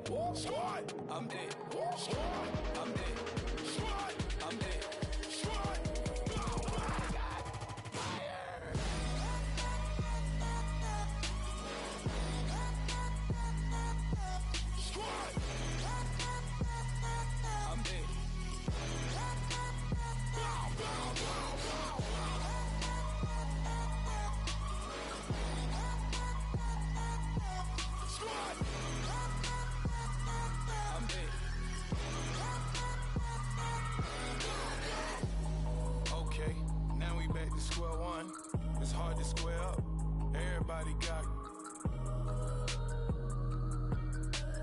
Squad, I'm dead. Squad, I'm dead. Squad, I'm dead. Squad, oh my God, fire! Squad, I'm dead. Bow, bow, bow, bow, bow. Squad, I'm dead. Okay, now we back to square one. It's hard to square up. Everybody got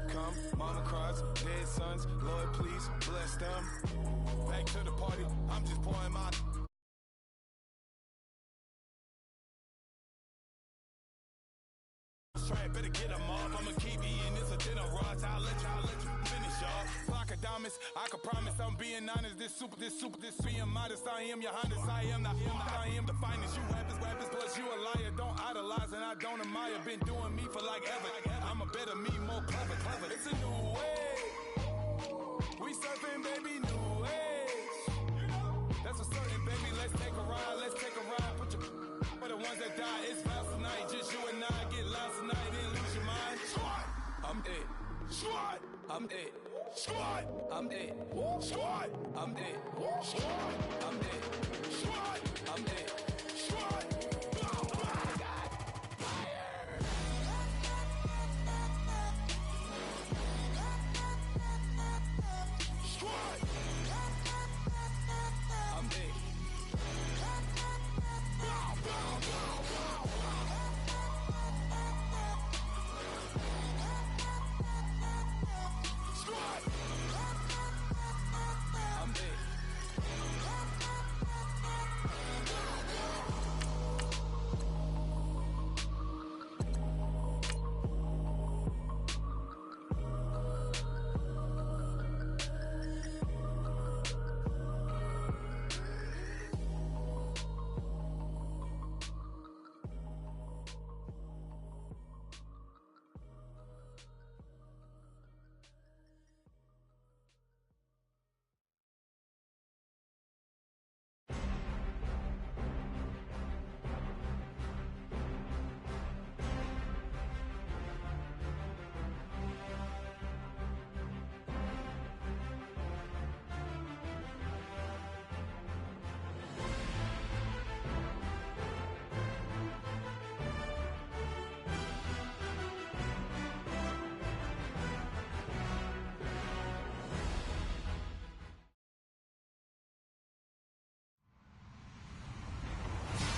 come, mama cries, dead sons. Lord, please bless them. Back to the party. I'm just pouring my. Better get them off. I'ma keep eating this a dinner rods. I'll let you finish, y'all. Flockadamus, I can promise I'm being honest. This being modest. I am your Honest. I am the finest. You rappers, plus you a liar. Don't idolize and I don't admire. Been doing me for like ever. I'm a better me, more clever. It's a new way. We surfing, baby, new age. That's a certain, baby. Let's take a ride. Put your for the ones that die. It's vows tonight. Just you and I get lost tonight. Lose your mind. Squad, I'm dead. Squad, I'm dead. Squad, I'm dead. Squad, I'm dead. Squad, I'm dead. Squad, I'm dead. Squad, oh my God, fire! Squad, I'm dead. Bow, bow, bow, bow, bow. Squad, I'm dead.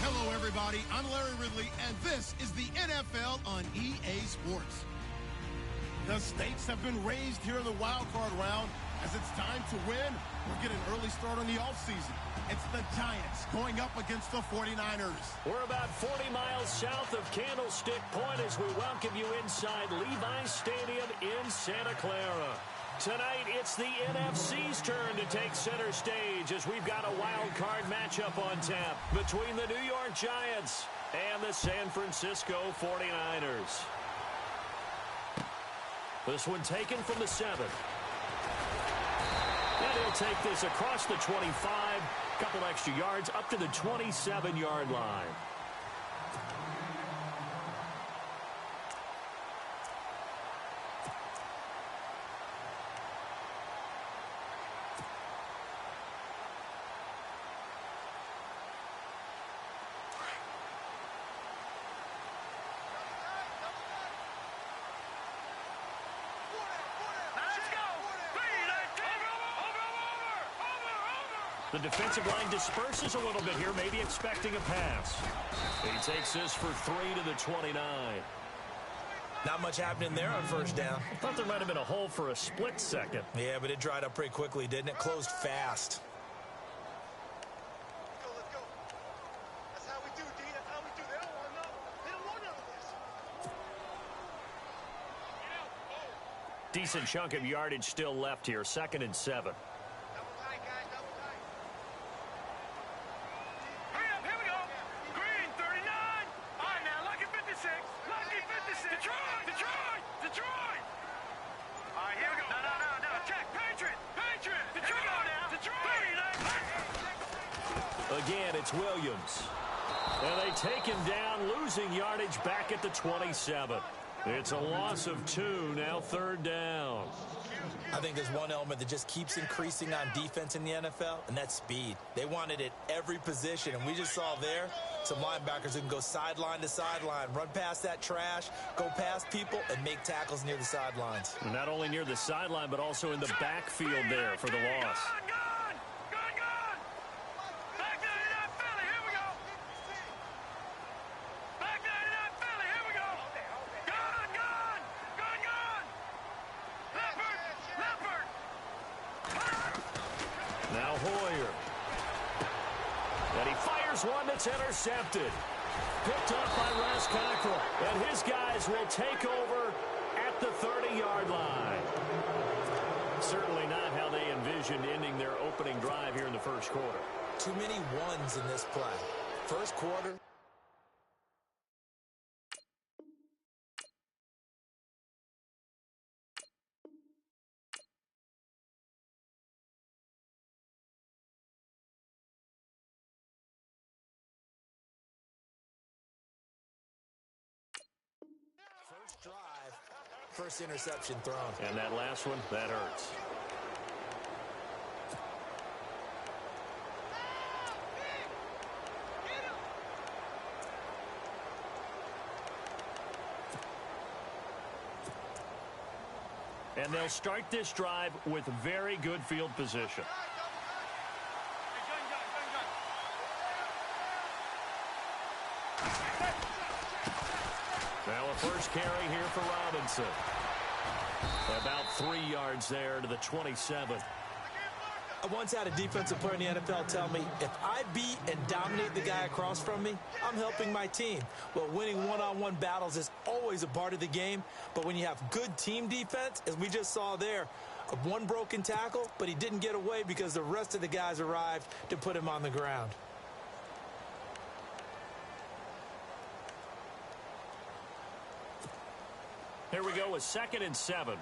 Hello, everybody. I'm Larry Ridley, and this is the NFL on EA Sports. The stakes have been raised here in the wild card round. As it's time to win, we'll get an early start on the offseason. It's the Giants going up against the 49ers. We're about 40 miles south of Candlestick Point as we welcome you inside Levi's Stadium in Santa Clara. Tonight, it's the NFC's turn to take center stage as we've got a wild card matchup on tap between the New York Giants and the San Francisco 49ers. This one taken from the 7. And he'll take this across the 25, couple extra yards up to the 27-yard line. The defensive line disperses a little bit here, maybe expecting a pass. He takes this for 3 to the 29. Not much happening there on first down. I thought there might have been a hole for a split second. Yeah, but it dried up pretty quickly, didn't it? Closed fast. Let's go. That's how we do, D. That's how we do. They don't want none. They don't want none of this. Decent chunk of yardage still left here, 2nd and 7. Again, it's Williams. And they take him down, losing yardage back at the 27. It's a loss of 2, now third down. I think there's one element that just keeps increasing on defense in the NFL, and that's speed. They want it at every position, and we just saw there some linebackers who can go sideline to sideline, run past that trash, go past people, and make tackles near the sidelines. Not only near the sideline, but also in the backfield there for the loss. Now Hoyer. And he fires one that's intercepted. Picked up by Les Cockrell. And his guys will take over at the 30-yard line. Certainly not how they envisioned ending their opening drive here in the first quarter. Too many ones in this play. First quarter. First drive, first interception thrown. And that last one, that hurts. And they'll start this drive with very good field position. Now a first carry here for Robinson. About 3 yards there to the 27. I once had a defensive player in the NFL tell me, if I beat and dominate the guy across from me, I'm helping my team. Well, winning one-on-one battles is always a part of the game, but when you have good team defense, as we just saw there, one broken tackle, but he didn't get away because the rest of the guys arrived to put him on the ground. Here we go with 2nd and 7.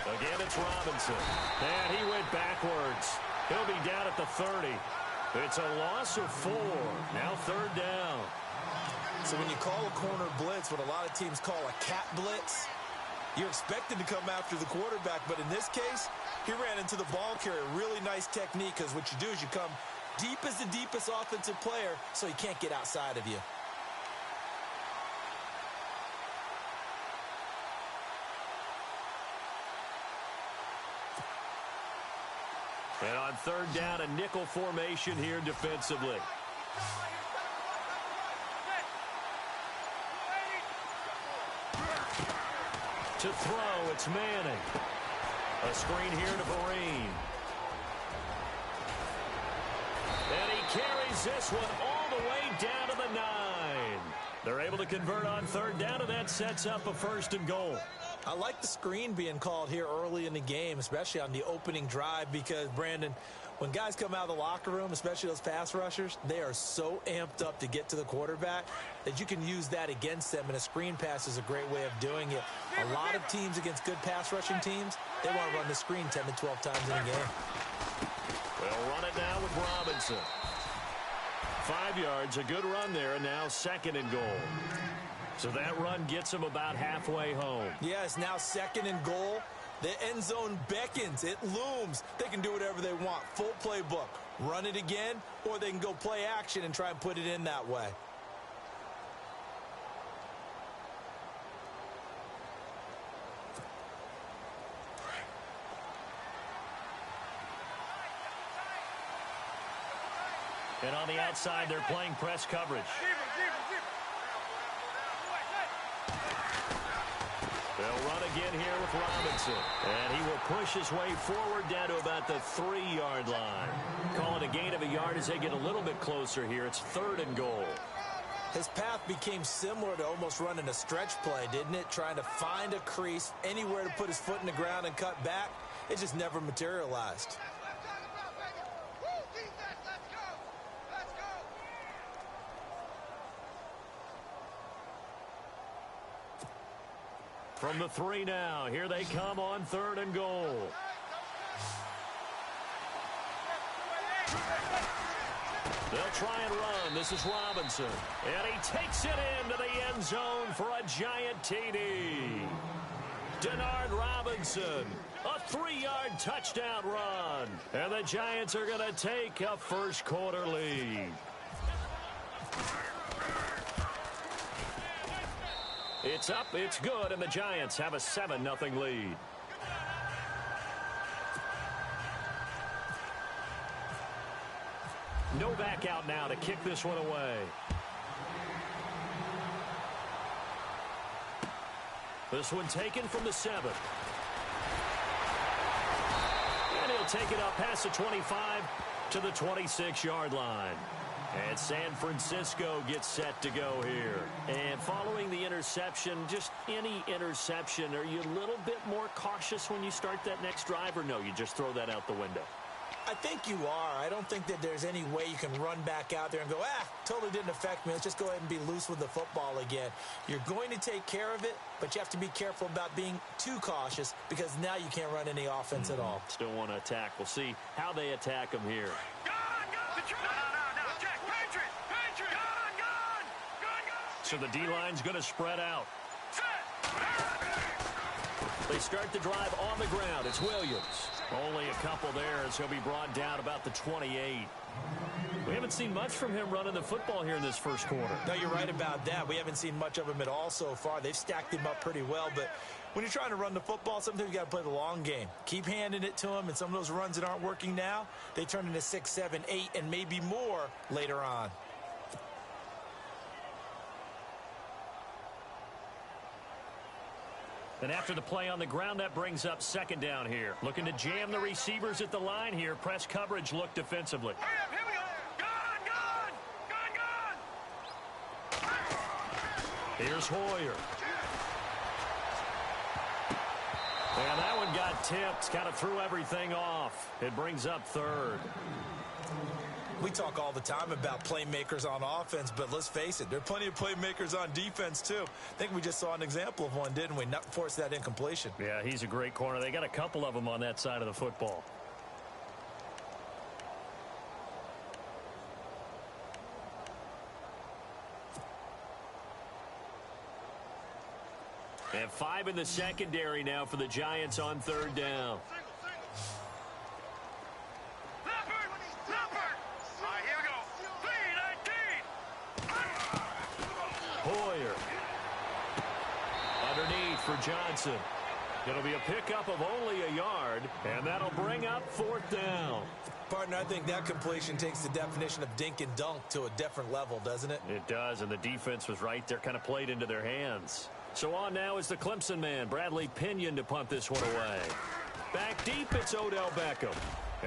Again, it's Robinson. And he went backwards. He'll be down at the 30. It's a loss of 4. Now third down. So when you call a corner blitz, what a lot of teams call a cat blitz, you're expected to come after the quarterback. But in this case, he ran into the ball carrier. Really nice technique, because what you do is you come deep as the deepest offensive player so he can't get outside of you. And on third down, a nickel formation here defensively. To throw, it's Manning. A screen here to Vereen. And he carries this one all the way down to the 9. They're able to convert on third down, and that sets up a 1st and goal. I like the screen being called here early in the game, especially on the opening drive, because, Brandon, when guys come out of the locker room, especially those pass rushers, they are so amped up to get to the quarterback that you can use that against them, and a screen pass is a great way of doing it. A lot of teams against good pass rushing teams, they want to run the screen 10 to 12 times in a game. They'll run it now with Robinson. 5 yards, a good run there, and now 2nd and goal. So that run gets him about halfway home. Yes, now 2nd and goal. The end zone beckons. It looms. They can do whatever they want. Full playbook. Run it again, or they can go play action and try and put it in that way. And on the outside, they're playing press coverage. They'll run again here with Robinson. And he will push his way forward down to about the 3-yard line. Call it a gain of a yard as they get a little bit closer here. It's 3rd and goal. His path became similar to almost running a stretch play, didn't it? Trying to find a crease, anywhere to put his foot in the ground and cut back. It just never materialized. From the 3 now, here they come on 3rd and goal. They'll try and run. This is Robinson. And he takes it into the end zone for a giant TD. Denard Robinson, a 3-yard touchdown run. And the Giants are going to take a first-quarter lead. It's up, it's good, and the Giants have a 7-0 lead. Novak out now to kick this one away. This one taken from the 7. And he'll take it up past the 25 to the 26-yard line. And San Francisco gets set to go here. And following the interception, just any interception, are you a little bit more cautious when you start that next drive, or no, you just throw that out the window? I think you are. I don't think that there's any way you can run back out there and go, totally didn't affect me. Let's just go ahead and be loose with the football again. You're going to take care of it, but you have to be careful about being too cautious because now you can't run any offense at all. Still want to attack. We'll see how they attack them here. So the D-line's going to spread out. They start the drive on the ground. It's Williams. Only a couple there as he'll be brought down about the 28. We haven't seen much from him running the football here in this first quarter. No, you're right about that. We haven't seen much of him at all so far. They've stacked him up pretty well, but when you're trying to run the football, sometimes you got to play the long game. Keep handing it to him, and some of those runs that aren't working now, they turn into 6, 7, 8, and maybe more later on. And after the play on the ground, that brings up second down here. Looking to jam the receivers at the line here. Press coverage look defensively. Here we go. Gun. Here's Hoyer. And that one got tipped. Kind of threw everything off. It brings up third. We talk all the time about playmakers on offense, but let's face it, there are plenty of playmakers on defense, too. I think we just saw an example of one, didn't we? Not force that incompletion. Yeah, he's a great corner. They got a couple of them on that side of the football. And 5 in the secondary now for the Giants on third down. Hoyer. Underneath for Johnson. It'll be a pickup of only a yard, and that'll bring up fourth down. Partner, I think that completion takes the definition of dink and dunk to a different level, doesn't it? It does, and the defense was right there, kind of played into their hands. So on now is the Clemson man, Bradley Pinion, to punt this one away. Back deep, it's Odell Beckham.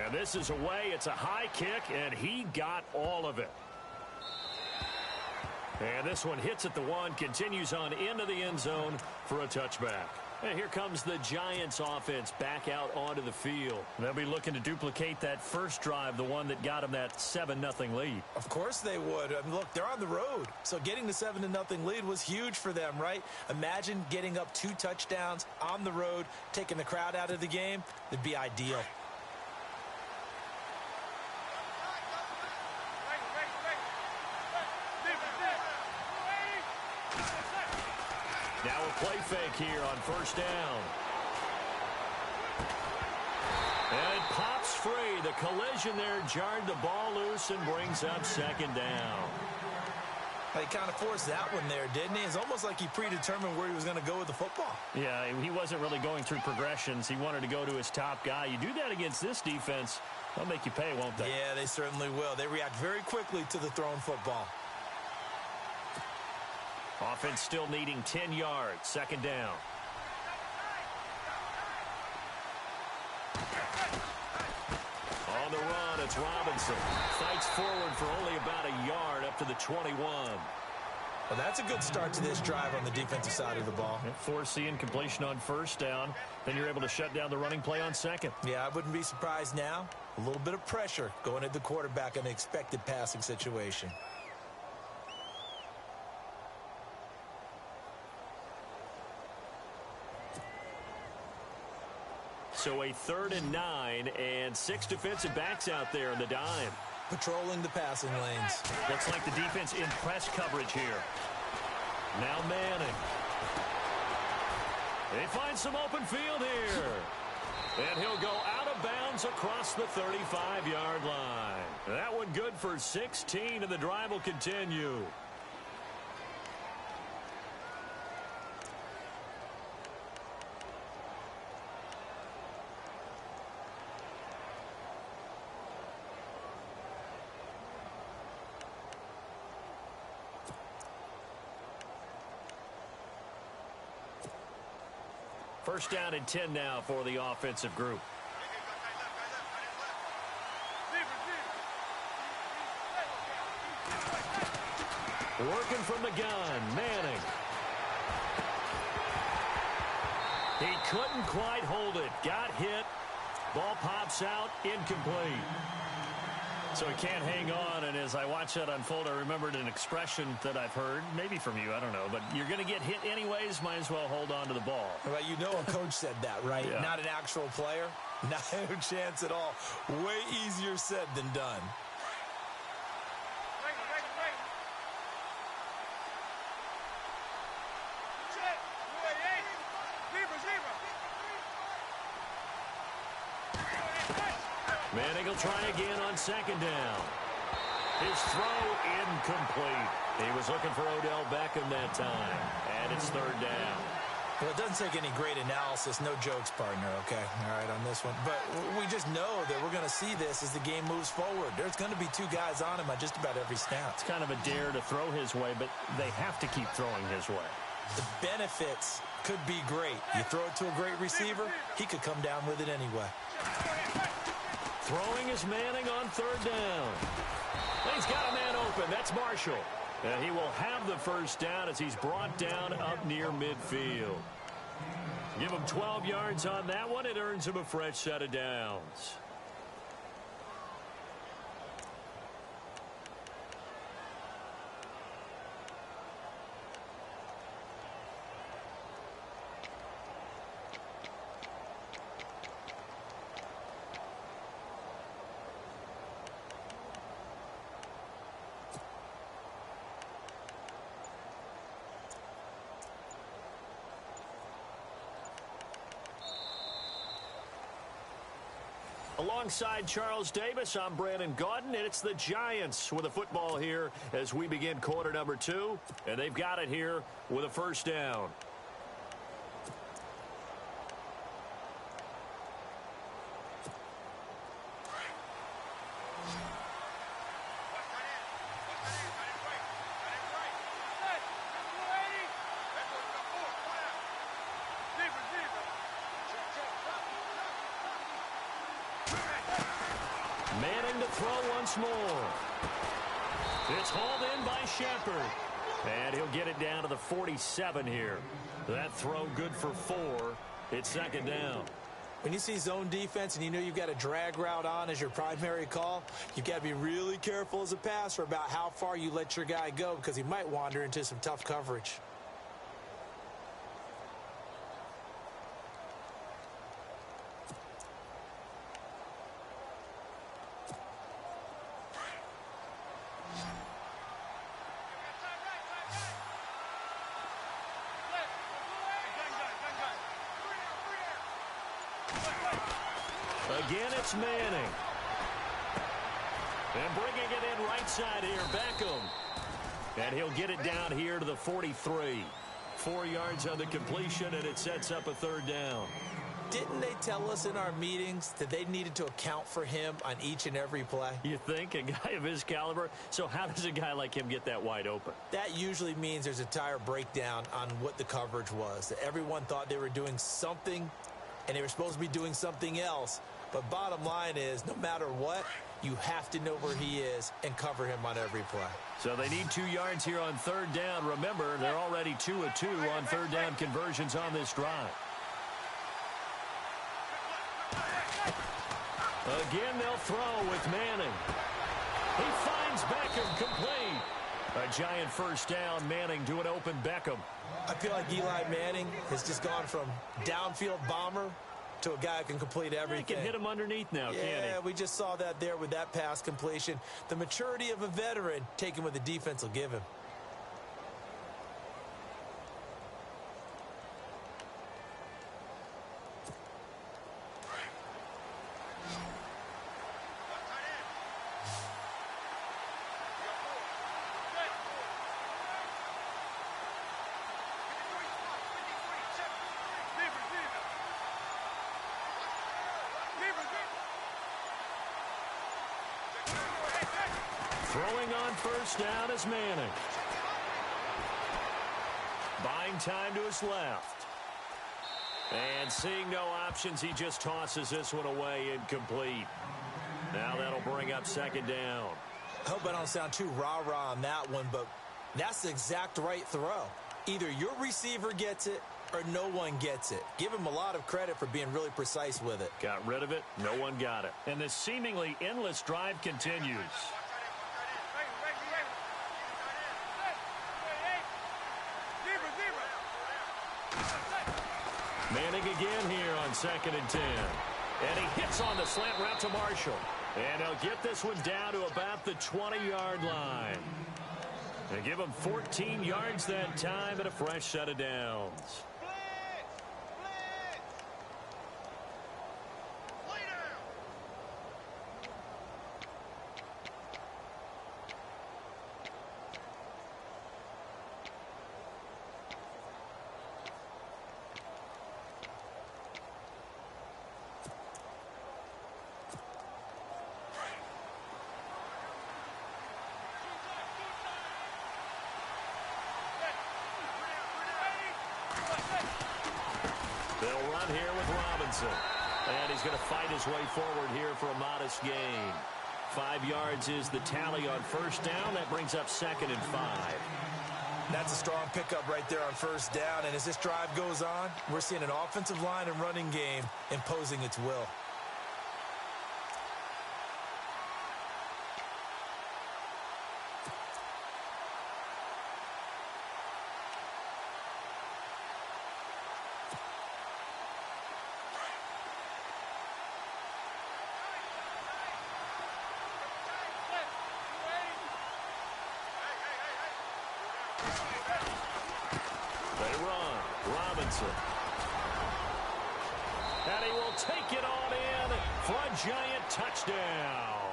And this is away. It's a high kick, and he got all of it. And this one hits at the 1, continues on into the end zone for a touchback. And here comes the Giants offense back out onto the field. They'll be looking to duplicate that first drive, the one that got them that 7-0 lead. Of course they would. I mean, look, they're on the road. So getting the 7-0 lead was huge for them, right? Imagine getting up 2 touchdowns on the road, taking the crowd out of the game. It'd be ideal. Now a play fake here on first down. And it pops free. The collision there jarred the ball loose and brings up second down. He kind of forced that one there, didn't he? It's almost like he predetermined where he was going to go with the football. Yeah, he wasn't really going through progressions. He wanted to go to his top guy. You do that against this defense, they'll make you pay, won't they? Yeah, they certainly will. They react very quickly to the thrown football. Offense still needing 10 yards. Second down. On the run, it's Robinson. Fights forward for only about a yard up to the 21. Well, that's a good start to this drive on the defensive side of the ball. Force the incompletion on first down. Then you're able to shut down the running play on second. Yeah, I wouldn't be surprised now. A little bit of pressure going at the quarterback in an expected passing situation. So a 3rd and 9 and 6 defensive backs out there in the dime. patrolling the passing lanes. Looks like the defense in press coverage here. Now Manning. They find some open field here. And he'll go out of bounds across the 35-yard line. That one good for 16, and the drive will continue. First down and 10 now for the offensive group. Working from the gun, Manning. He couldn't quite hold it. Got hit. Ball pops out, incomplete. So he can't hang on, and as I watch that unfold, I remembered an expression that I've heard, maybe from you, I don't know, but you're going to get hit anyways, might as well hold on to the ball. Well, you know a coach said that, right? Yeah. Not an actual player. No chance at all. Way easier said than done. Manning will try again on second down. His throw incomplete. He was looking for Odell Beckham that time. And it's third down. Well, it doesn't take any great analysis. No jokes, partner, okay? All right, on this one. But we just know that we're going to see this as the game moves forward. There's going to be two guys on him on just about every snap. It's kind of a dare to throw his way, but they have to keep throwing his way. The benefits could be great. You throw it to a great receiver, he could come down with it anyway. Throwing is Manning on third down. He's got a man open. That's Marshall. And he will have the first down as he's brought down up near midfield. Give him 12 yards on that one. It earns him a fresh set of downs. Alongside Charles Davis, I'm Brandon Gaudin, and it's the Giants with a football here as we begin quarter number 2, and they've got it here with a first down. Manning to throw once more. It's hauled in by Shepard. And he'll get it down to the 47 here. That throw good for 4. It's second down. When you see zone defense and you know you've got a drag route on as your primary call, you've got to be really careful as a passer about how far you let your guy go because he might wander into some tough coverage. Again, it's Manning. And bringing it in right side here, Beckham. And he'll get it down here to the 43. 4 yards on the completion, and it sets up a third down. Didn't they tell us in our meetings that they needed to account for him on each and every play? You think? A guy of his caliber? So how does a guy like him get that wide open? That usually means there's a entire breakdown on what the coverage was. That everyone thought they were doing something, and they were supposed to be doing something else. But bottom line is, no matter what, you have to know where he is and cover him on every play. So they need 2 yards here on third down. Remember, they're already 2 of 2 on third down conversions on this drive. Again, they'll throw with Manning. He finds Beckham complete. A giant first down, Manning to an open Beckham. I feel like Eli Manning has just gone from downfield bomber to a guy who can complete everything. He can hit him underneath now, can't he? Yeah, we just saw that there with that pass completion. The maturity of a veteran taking what the defense will give him. Throwing on first down is Manning. Buying time to his left. And seeing no options, he just tosses this one away incomplete. Now that'll bring up second down. I hope I don't sound too rah-rah on that one, but that's the exact right throw. Either your receiver gets it or no one gets it. Give him a lot of credit for being really precise with it. Got rid of it. No one got it. And this seemingly endless drive continues. Manning again here on 2nd and 10. And he hits on the slant route to Marshall. And he'll get this one down to about the 20-yard line. They give him 14 yards that time and a fresh set of downs. They'll run here with Robinson. And he's going to fight his way forward here for a modest gain. 5 yards is the tally on first down. That brings up 2nd and 5. That's a strong pickup right there on first down. And as this drive goes on, we're seeing an offensive line and running game imposing its will. And he will take it on in for a giant touchdown.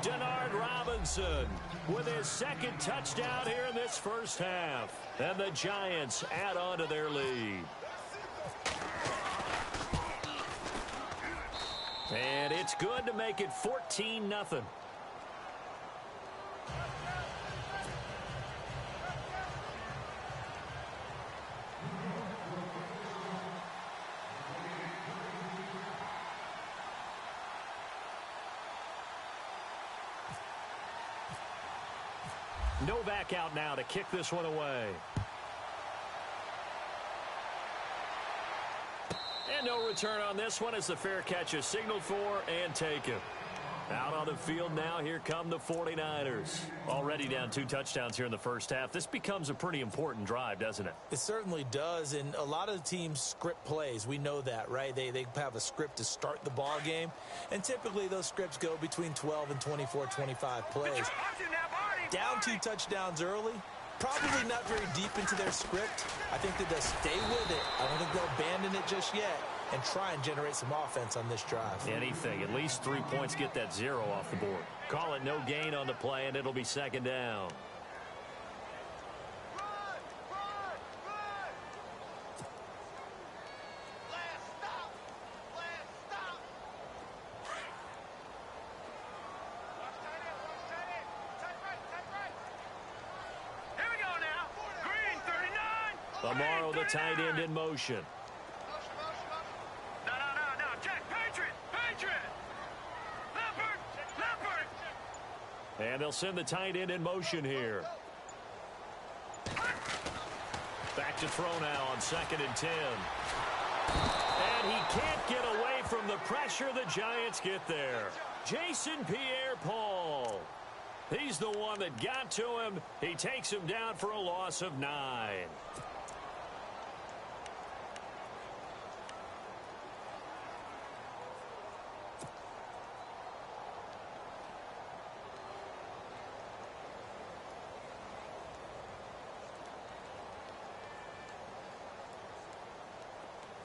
Denard Robinson with his 2nd touchdown here in this first half. And the Giants add on to their lead. And it's good to make it 14-0. Novak out now to kick this one away. And no return on this one as the fair catch is signaled for and taken. Out on the field now, here come the 49ers. Already down 2 touchdowns here in the first half. This becomes a pretty important drive, doesn't it? It certainly does, and a lot of the teams script plays. We know that, right? They have a script to start the ball game, and typically those scripts go between 12 and 24, 25 plays. Down 2 touchdowns early, probably not very deep into their script. I think that they'll stay with it. I don't think they'll abandon it just yet and try and generate some offense on this drive. Anything. At least 3 points, get that 0 off the board. Call it no gain on the play, and it'll be 2nd down. Amaro, the tight end, in motion. No, Jack, Patriot! Leopard! And they'll send the tight end in motion here. Back to throw now on 2nd and 10. And he can't get away from the pressure. The Giants get there. Jason Pierre-Paul. He's the one that got to him. He takes him down for a loss of 9.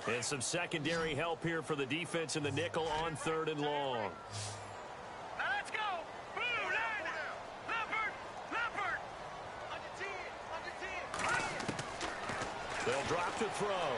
And some secondary help here for the defense in the nickel on 3rd and long. Now let's go. Blue line. Leopard. Under 10. They'll drop to throw.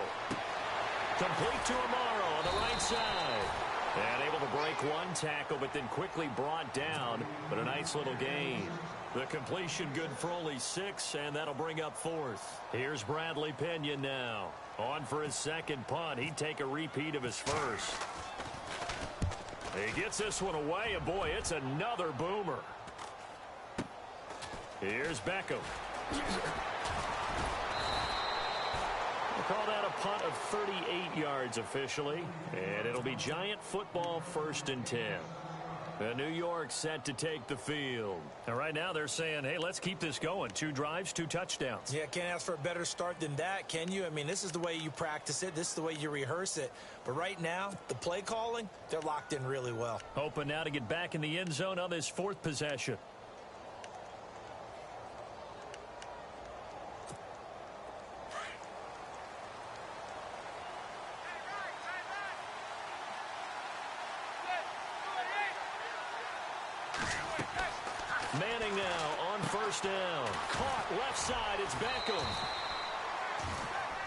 Complete to Amaro on the right side. And able to break one tackle, but then quickly brought down. But a nice little gain. The completion good for only 6, and that'll bring up 4th. Here's Bradley Pinion now. On for his second punt. He'd take a repeat of his first. He gets this one away, and boy, it's another boomer. Here's Beckham. We'll call that a punt of 38 yards officially, and it'll be Giant football 1st and 10. New York set to take the field. And right now they're saying, hey, let's keep this going. 2 drives, 2 touchdowns. Yeah, can't ask for a better start than that, can you? I mean, this is the way you practice it. This is the way you rehearse it. But right now, the play calling, they're locked in really well. Hoping now to get back in the end zone on this 4th possession. Manning now on 1st down. Caught left side. It's Beckham.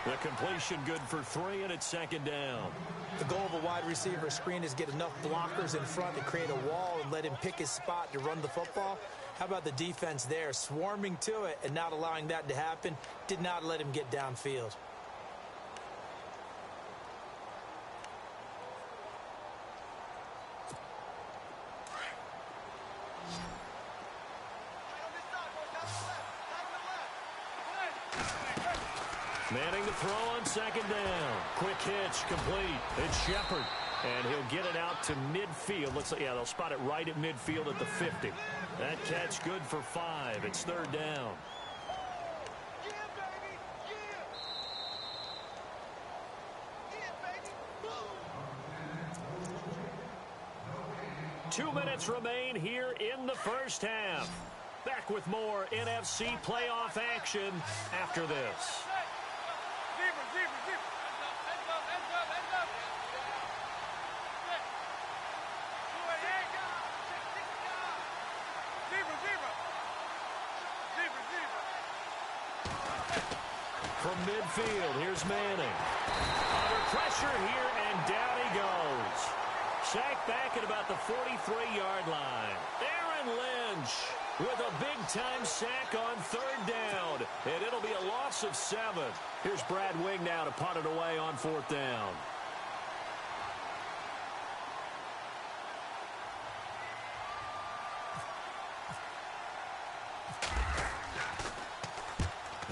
The completion good for 3, and it's 2nd down. The goal of a wide receiver screen is get enough blockers in front to create a wall and let him pick his spot to run the football. How about the defense there? Swarming to it and not allowing that to happen. Did not let him get downfield. Manning to throw on 2nd down. Quick hitch, complete. It's Shepard. And he'll get it out to midfield. Looks like, yeah, they'll spot it right at midfield at the 50. That catch good for 5. It's 3rd down. Yeah, baby. Yeah. 2 minutes remain here in the 1st half. Back with more NFC playoff action after this. From midfield, here's Manning. Under pressure here, and down he goes. Sacked back at about the 43-yard line. Aaron Lynch with a big-time sack on 3rd down, and it'll be a loss of 7. Here's Brad Wing now to punt it away on 4th down.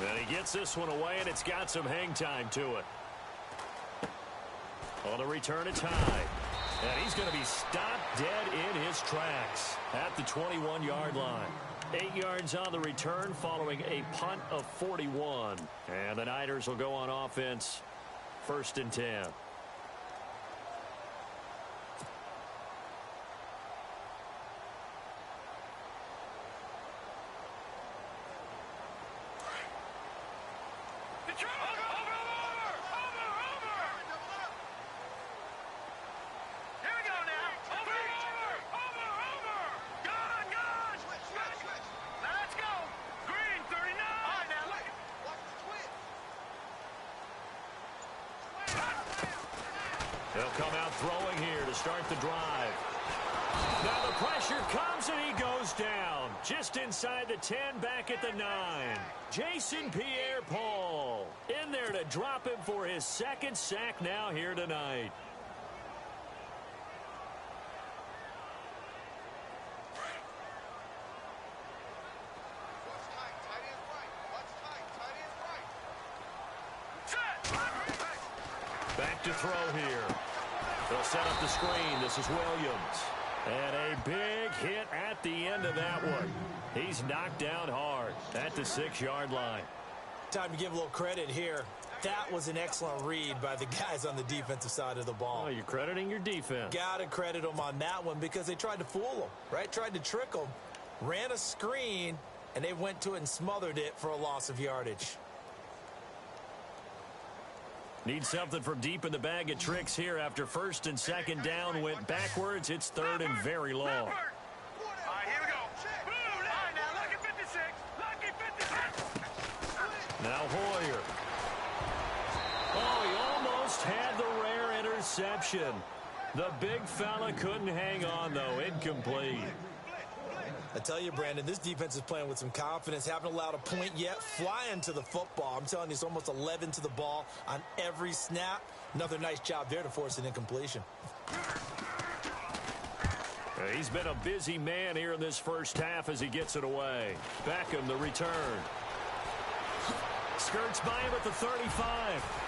And he gets this one away, and it's got some hang time to it. On the return, it's high. And he's going to be stopped dead in his tracks at the 21-yard line. 8 yards on the return following a punt of 41. And the Niners will go on offense 1st and 10. They'll come out throwing here to start the drive. Now the pressure comes and he goes down. Just inside the 10, back at the 9. Jason Pierre-Paul in there to drop him for his 2nd sack now here tonight. Back to throw here. They'll set up the screen. This is Williams. And a big hit at the end of that one. He's knocked down hard at the 6-yard line. Time to give a little credit here. That was an excellent read by the guys on the defensive side of the ball. Oh, you're crediting your defense. Got to credit them on that one because they tried to fool them, right? Tried to trick them. Ran a screen, and they went to it and smothered it for a loss of yardage. Need something from deep in the bag of tricks here after first and second down went backwards. It's third and very long. All right, here we go. All right, now, lucky 56. Lucky 56. Now Hoyer. Oh, he almost had the rare interception. The big fella couldn't hang on, though. Incomplete. I tell you, Brandon, this defense is playing with some confidence. Haven't allowed a point yet. Flying to the football. I'm telling you, it's almost 11 to the ball on every snap. Another nice job there to force an incompletion. He's been a busy man here in this first half as he gets it away. Beckham, the return. Skirts by him at the 35.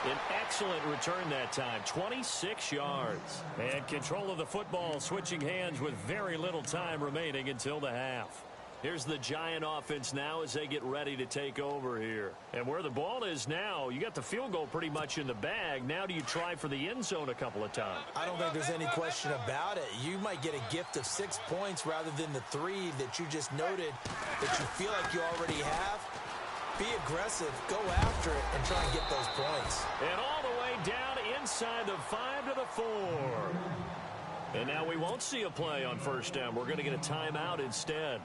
An excellent return that time, 26 yards. And control of the football, switching hands with very little time remaining until the half. Here's the Giant offense now as they get ready to take over here. And where the ball is now, you got the field goal pretty much in the bag. Now do you try for the end zone a couple of times? I don't think there's any question about it. You might get a gift of 6 points rather than the 3 that you just noted that you feel like you already have. Be aggressive, go after it, and try and get those points. And all the way down inside the 5 to the 4. And now we won't see a play on first down. We're going to get a timeout instead,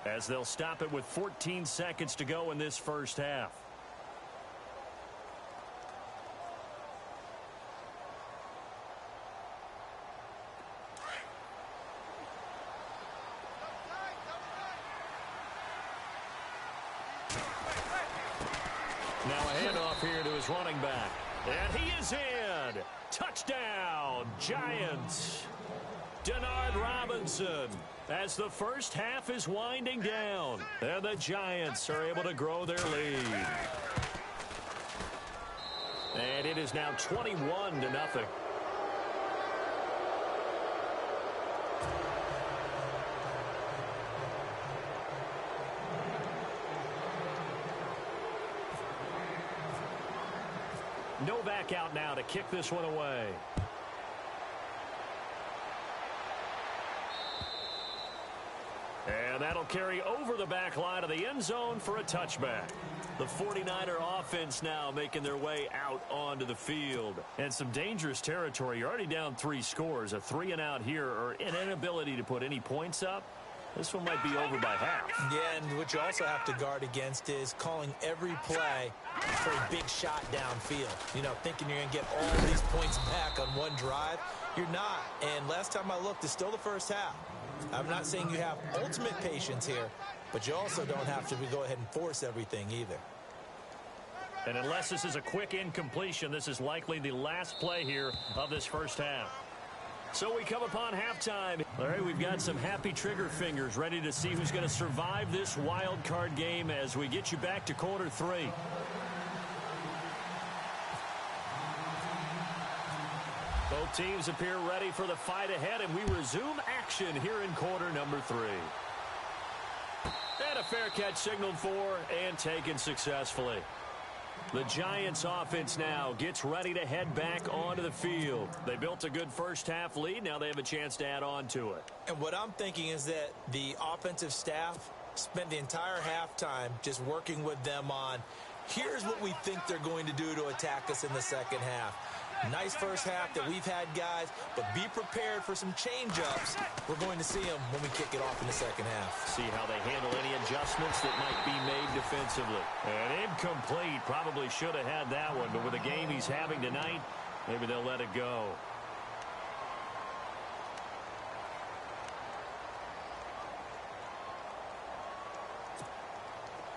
as they'll stop it with 14 seconds to go in this first half. Now a handoff here to his running back. And he is in. Touchdown, Giants. Denard Robinson, as the first half is winding down. And the Giants are able to grow their lead. And it is now 21-0. Novak out now to kick this one away. And that'll carry over the back line of the end zone for a touchback. The 49er offense now making their way out onto the field. And some dangerous territory. You're already down 3 scores. A 3 and out here, or an inability to put any points up. This one might be over by half. Yeah, and what you also have to guard against is calling every play for a big shot downfield. You know, thinking you're going to get all these points back on one drive. You're not. And last time I looked, it's still the first half. I'm not saying you have ultimate patience here, but you also don't have to go ahead and force everything either. And unless this is a quick incompletion, this is likely the last play here of this first half. So we come upon halftime. All right, we've got some happy trigger fingers ready to see who's going to survive this wild card game as we get you back to quarter 3. Both teams appear ready for the fight ahead, and we resume action here in quarter number 3. And a fair catch signaled for and taken successfully. The Giants offense now gets ready to head back onto the field. They built a good first half lead. Now they have a chance to add on to it. And what I'm thinking is that the offensive staff spent the entire halftime just working with them on, here's what we think they're going to do to attack us in the second half. Nice first half that we've had, guys, but be prepared for some change-ups. We're going to see them when we kick it off in the second half. See how they handle any adjustments that might be made defensively. And incomplete. Probably should have had that one, but with the game he's having tonight, maybe they'll let it go.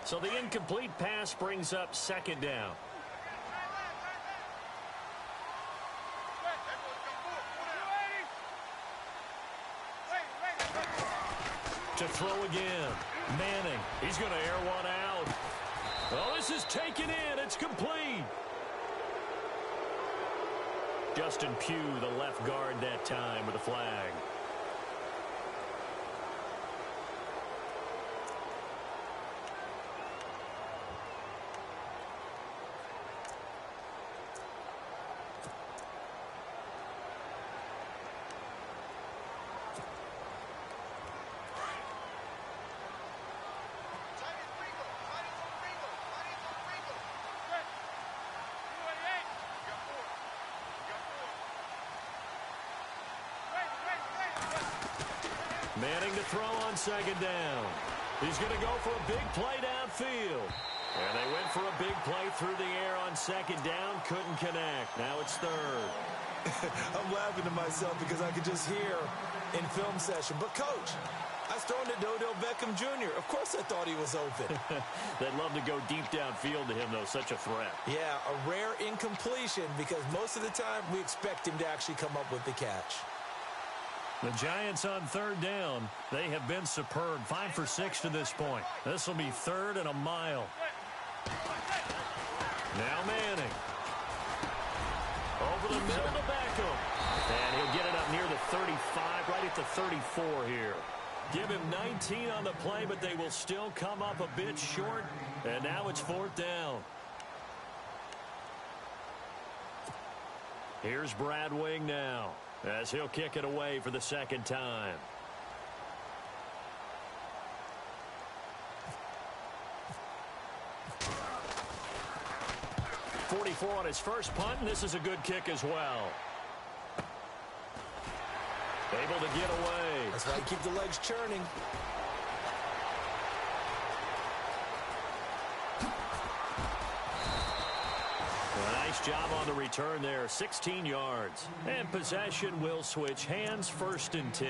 So the incomplete pass brings up second down. To throw again. Manning. He's going to air one out. Oh, this is taken in. It's complete. Justin Pugh, the left guard that time with a flag. Manning to throw on second down. He's going to go for a big play downfield. And they went for a big play through the air on second down. Couldn't connect. Now it's third. I'm laughing to myself because I could just hear in film session. But, Coach, I was throwing to Odell Beckham Jr. Of course I thought he was open. They'd love to go deep downfield to him, though. Such a threat. Yeah, a rare incompletion because most of the time we expect him to actually come up with the catch. The Giants on third down. They have been superb. 5 for 6 to this point. This will be third and a mile. Now Manning. Over the middle to Beckham. And he'll get it up near the 35, right at the 34 here. Give him 19 on the play, but they will still come up a bit short. And now it's fourth down. Here's Brad Wing now, as he'll kick it away for the second time. 44 on his first punt, and this is a good kick as well. Able to get away. That's why you keep the legs churning. A nice job on the return there. 16 yards. And possession will switch hands, 1st and 10.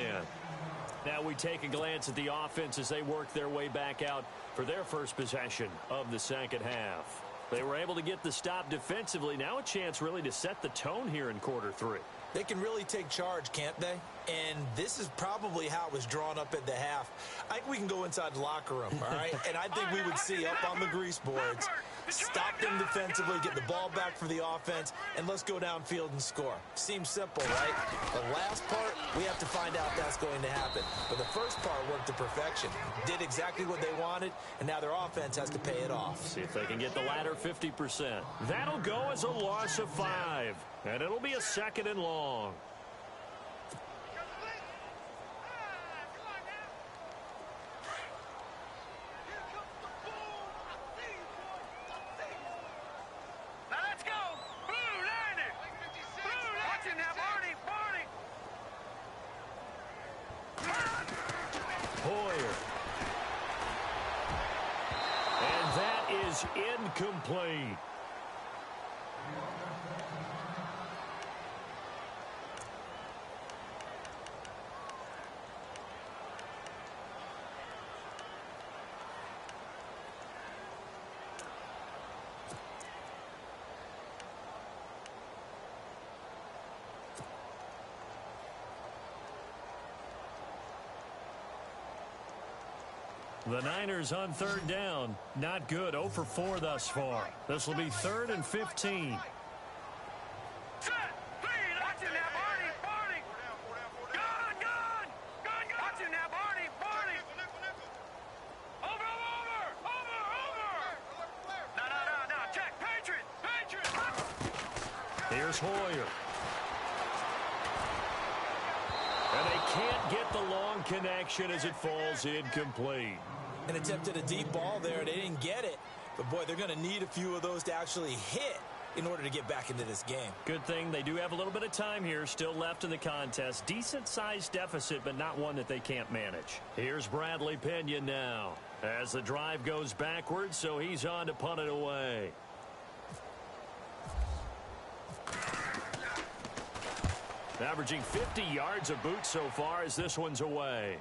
Now we take a glance at the offense as they work their way back out for their first possession of the second half. They were able to get the stop defensively. Now a chance really to set the tone here in quarter 3. They can really take charge, can't they? And this is probably how it was drawn up at the half. I think we can go inside the locker room, all right? And I think we would see up on the grease boards, stop them defensively, get the ball back for the offense, and let's go downfield and score. Seems simple, right? The last part, we have to find out if that's going to happen. But the first part worked to perfection. Did exactly what they wanted, and now their offense has to pay it off. See if they can get the latter 50%. That'll go as a loss of 5. And it'll be a 2nd and long. Now let's go. Blue, line it. Blue, watching now, Barney. Hoyer. And that is incomplete. The Niners on third down. Not good. 0 for 4 thus far. This will be 3rd and 15. Set. Three. Watching now, Barney. Gun. Watching now, Barney. Over. No. Check. Patriot. Here's Hoyer. And they can't get the long connection as it falls incomplete. And attempted a deep ball there. They didn't get it. But, boy, they're going to need a few of those to actually hit in order to get back into this game. Good thing they do have a little bit of time here still left in the contest. Decent-sized deficit, but not one that they can't manage. Here's Bradley Pinion now as the drive goes backwards, so he's on to punt it away. Averaging 50 yards a boot so far as this one's away.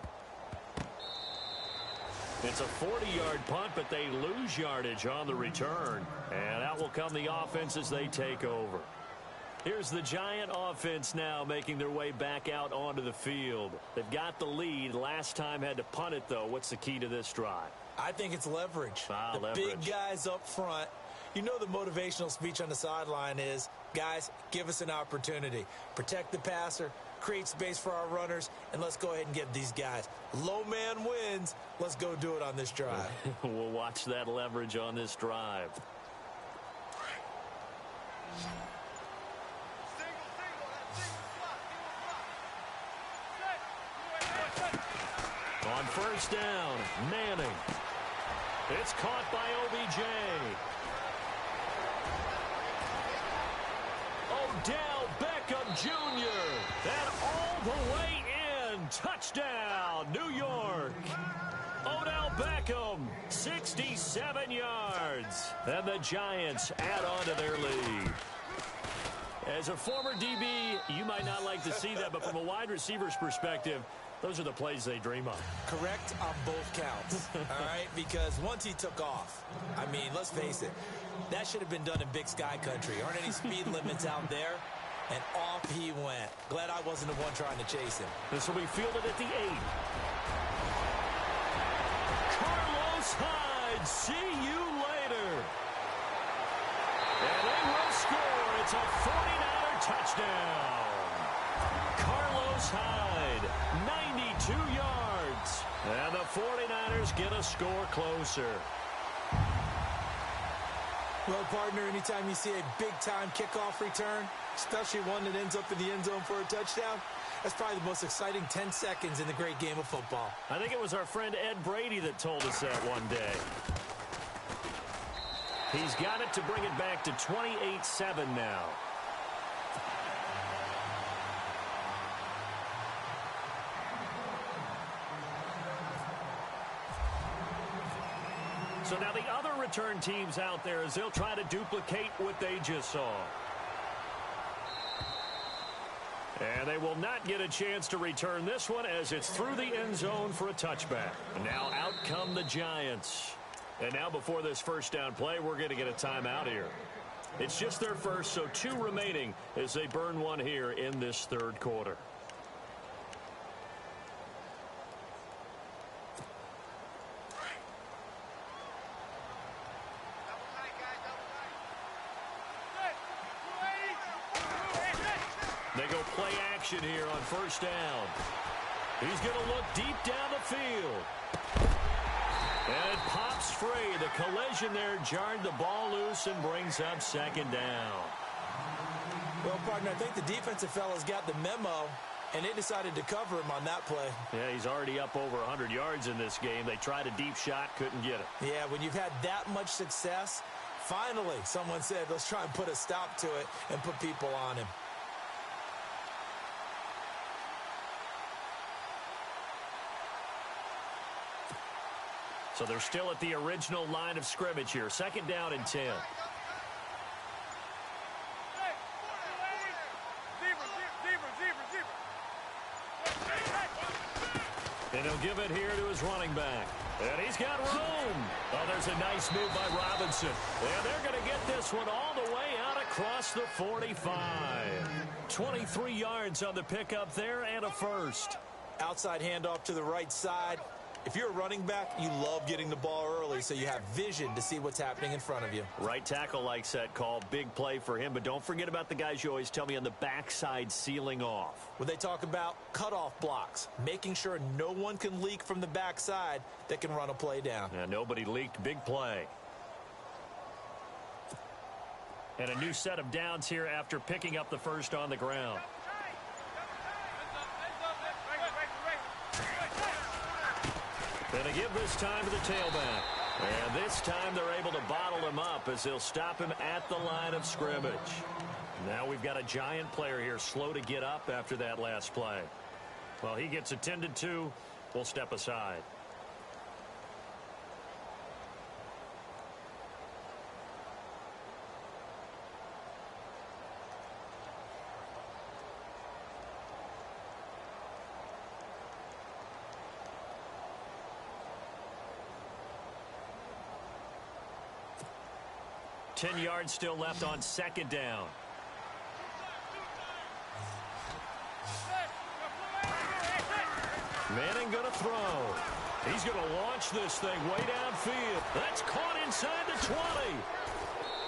It's a 40-yard punt, but they lose yardage on the return. And out will come the offense as they take over. Here's the Giant offense now making their way back out onto the field. They've got the lead. Last time had to punt it, though. What's the key to this drive? I think it's leverage. Leverage. Big guys up front. You know the motivational speech on the sideline is, guys, give us an opportunity. Protect the passer, create space for our runners, and let's go ahead and give these guys. Low man wins. Let's go do it on this drive. We'll watch that leverage on this drive. On first down, Manning. It's caught by OBJ. Odell Beckham Jr. And all the way in. Touchdown, New York. Odell Beckham, 67 yards. And the Giants add on to their lead. As a former DB, you might not like to see that, but from a wide receiver's perspective, those are the plays they dream of. Correct on both counts, all right? Because once he took off, I mean, let's face it, that should have been done in Big Sky country. Aren't any speed limits out there? And off he went. Glad I wasn't the one trying to chase him. This will be fielded at the 8. Carlos Hyde, see you later. And they will score. It's a 49er touchdown. Carlos Hyde, 92 yards. And the 49ers get a score closer. Well, partner, anytime you see a big-time kickoff return, especially one that ends up in the end zone for a touchdown, that's probably the most exciting 10 seconds in the great game of football. I think it was our friend Ed Brady that told us that one day. He's got it to bring it back to 28-7 now. So now the other return teams out there as they'll try to duplicate what they just saw. And they will not get a chance to return this one as it's through the end zone for a touchback. And now out come the Giants. And now before this first down play, we're going to get a timeout here. It's just their first, so 2 remaining as they burn one here in this third quarter. They go play action here on first down. He's going to look deep down the field. And it pops free. The collision there jarred the ball loose and brings up second down. Well, partner, I think the defensive fellas got the memo, and they decided to cover him on that play. Yeah, he's already up over 100 yards in this game. They tried a deep shot, couldn't get it. Yeah, when you've had that much success, finally someone said, let's try and put a stop to it and put people on him. So they're still at the original line of scrimmage here. Second down and 10. And he'll give it here to his running back. And he's got room. Oh, there's a nice move by Robinson. And they're going to get this one all the way out across the 45. 23 yards on the pickup there and a first. Outside handoff to the right side. If you're a running back, you love getting the ball early so you have vision to see what's happening in front of you. Right tackle likes that call. Big play for him. But don't forget about the guys you always tell me on the backside sealing off. When they talk about cutoff blocks, making sure no one can leak from the backside that can run a play down. Yeah, nobody leaked. Big play. And a new set of downs here after picking up the first on the ground. And a give this time to the tailback. And this time they're able to bottle him up as they'll stop him at the line of scrimmage. Now we've got a Giant player here slow to get up after that last play. Well, he gets attended to. We'll step aside. Ten yards still left on second down. Manning going to throw. He's going to launch this thing way downfield. That's caught inside the 20.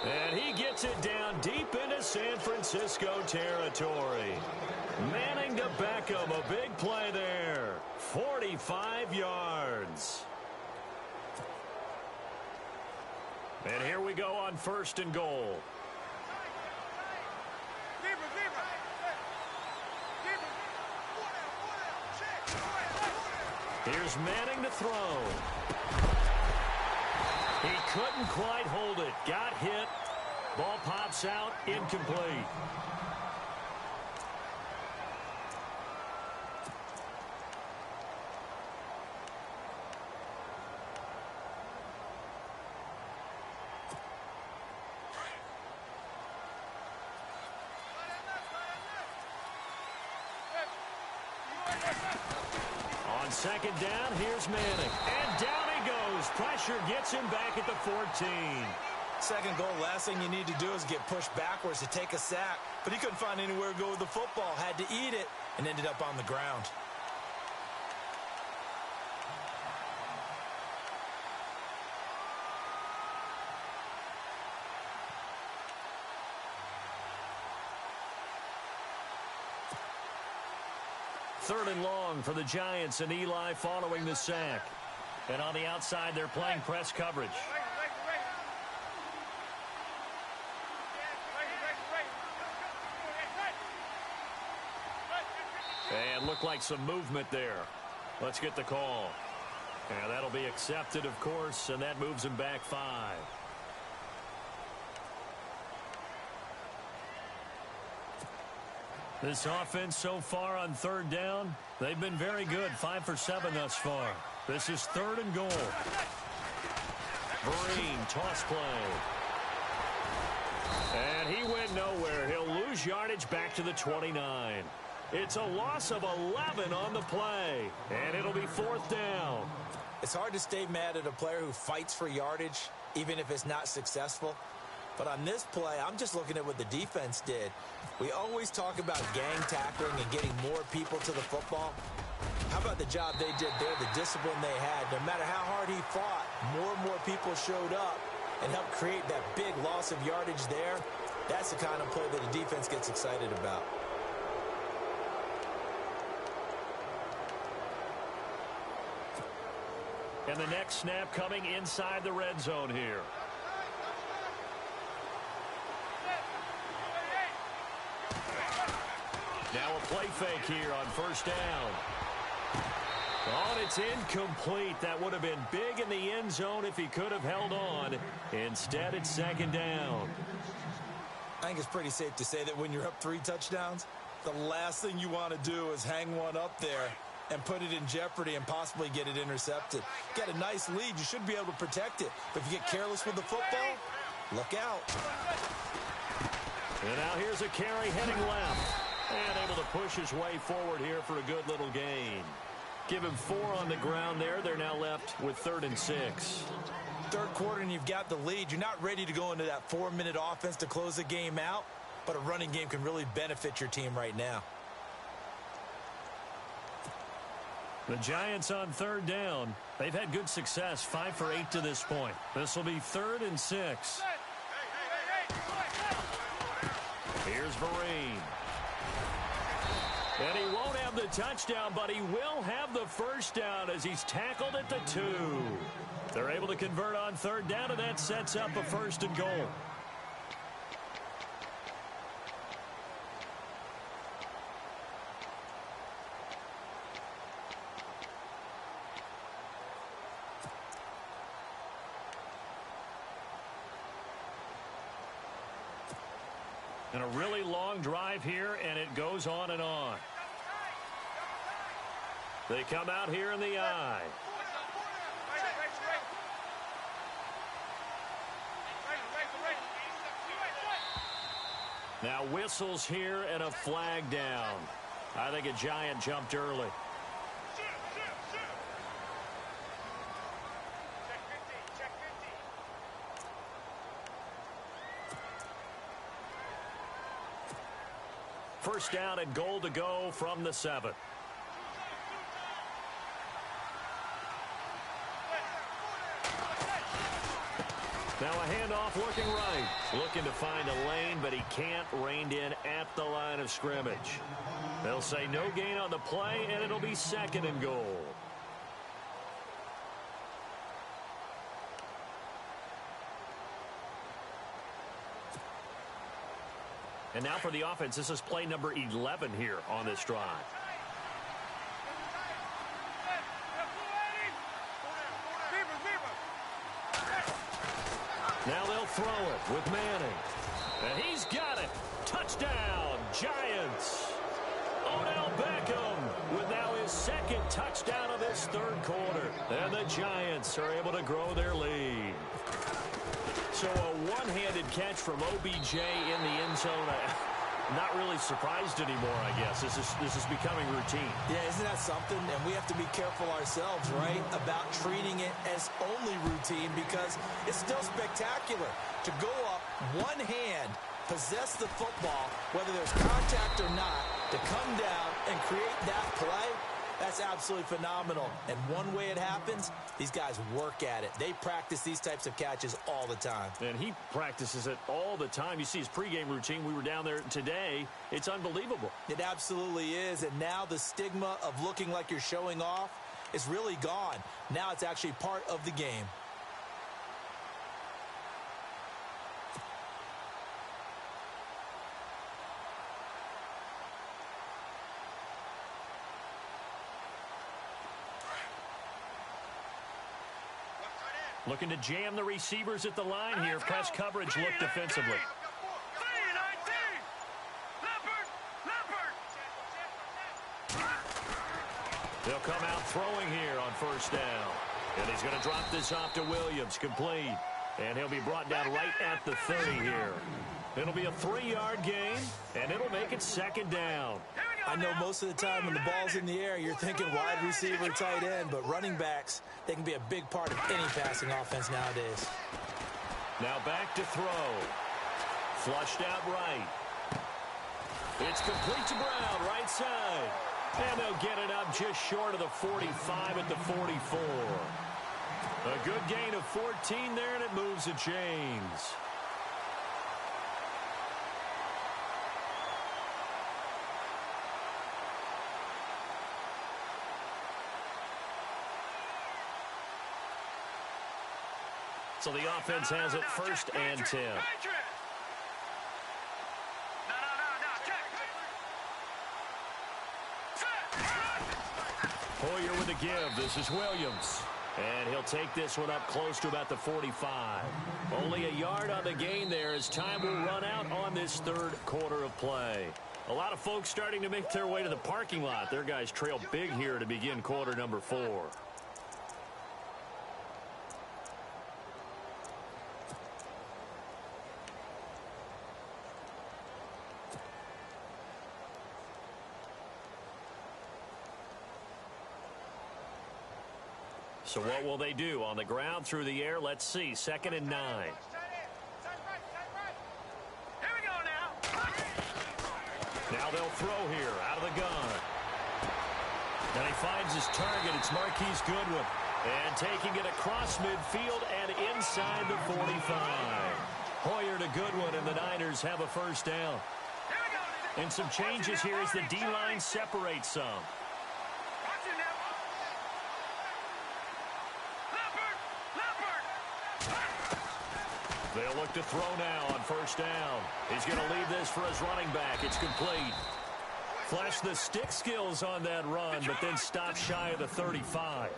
And he gets it down deep into San Francisco territory. Manning to Beckham, a big play there. 45 yards. And here we go on first and goal. Here's Manning to throw. He couldn't quite hold it. Got hit. Ball pops out. Incomplete. On second down, here's Manning. And down he goes. Pressure gets him back at the 14. Second goal, last thing you need to do is get pushed backwards to take a sack. But he couldn't find anywhere to go with the football. Had to eat it and ended up on the ground. Third and long for the Giants, and Eli following the sack. And on the outside, they're playing press coverage. And looked like some movement there. Let's get the call. And that'll be accepted, of course, and that moves him back 5. This offense so far on third down, they've been very good. 5 for 7 thus far. This is third and goal. Vereen, toss play. And he went nowhere. He'll lose yardage back to the 29. It's a loss of 11 on the play, and it'll be fourth down. It's hard to stay mad at a player who fights for yardage, even if it's not successful. But on this play, I'm just looking at what the defense did. We always talk about gang tackling and getting more people to the football. How about the job they did there, the discipline they had? No matter how hard he fought, more and more people showed up and helped create that big loss of yardage there. That's the kind of play that the defense gets excited about. And the next snap coming inside the red zone here. Now a play fake here on first down. Oh, it's incomplete. That would have been big in the end zone if he could have held on. Instead, it's second down. I think it's pretty safe to say that when you're up 3 touchdowns, the last thing you want to do is hang one up there and put it in jeopardy and possibly get it intercepted. Get a nice lead, you should be able to protect it. But if you get careless with the football, look out. And now here's a carry heading left. And able to push his way forward here for a good little gain. Give him 4 on the ground there. They're now left with 3rd and 6. Third quarter and you've got the lead. You're not ready to go into that 4-minute offense to close the game out. But a running game can really benefit your team right now. The Giants on third down. They've had good success, 5 for 8 to this point. This will be 3rd and 6. Here's Vereen. And he won't have the touchdown, but he will have the first down as he's tackled at the 2. They're able to convert on third down, and that sets up a 1st and goal. And a really long drive here, and it goes on and on. They come out here in the I. Now whistles here and a flag down. I think a Giant jumped early. First down and goal to go from the 7. Now a handoff looking right. Looking to find a lane, but he can't. Reined in at the line of scrimmage. They'll say no gain on the play, and it'll be 2nd and goal. And now for the offense, this is play number 11 here on this drive. Now they'll throw it with Manning. And he's got it. Touchdown, Giants. Odell Beckham with now his 2nd touchdown of this 3rd quarter. And the Giants are able to grow their lead. So a one-handed catch from OBJ in the end zone. not really surprised anymore, I guess. This is becoming routine. Yeah, isn't that something? And we have to be careful ourselves, right, about treating it as only routine, because it's still spectacular to go up one hand, possess the football, whether there's contact or not, to come down and create that play. That's absolutely phenomenal. And one way it happens, these guys work at it. They practice these types of catches all the time. And he practices it all the time. You see his pregame routine. We were down there today. It's unbelievable. It absolutely is. And now the stigma of looking like you're showing off is really gone. Now it's actually part of the game. Looking to jam the receivers at the line here. Press coverage look defensively. They'll come out throwing here on first down. And he's going to drop this off to Williams. Complete. And he'll be brought down right at the 30 here. It'll be a 3-yard gain, and it'll make it second down. I know most of the time when the ball's in the air, you're thinking wide receiver, tight end, but running backs, they can be a big part of any passing offense nowadays. Now back to throw. Flushed out right. It's complete to Brown, right side. And they'll get it up just short of the 45 at the 44. A good gain of 14 there, and it moves the chains. So the offense has it first and 10. Hoyer with a give. This is Williams. And he'll take this one up close to about the 45. Only a yard on the gain there as time will run out on this third quarter of play. A lot of folks starting to make their way to the parking lot. Their guys trail big here to begin quarter number 4. So what will they do? On the ground, through the air, let's see. 2nd and 9. Here we go now. Now they'll throw here out of the gun. And he finds his target. It's Marquise Goodwin. And taking it across midfield and inside the 45. Hoyer to Goodwin, and the Niners have a first down. And some changes here as the D-line separates some. They'll look to throw now on first down. He's going to leave this for his running back. It's complete. Flash the stick skills on that run, but then stop shy of the 35.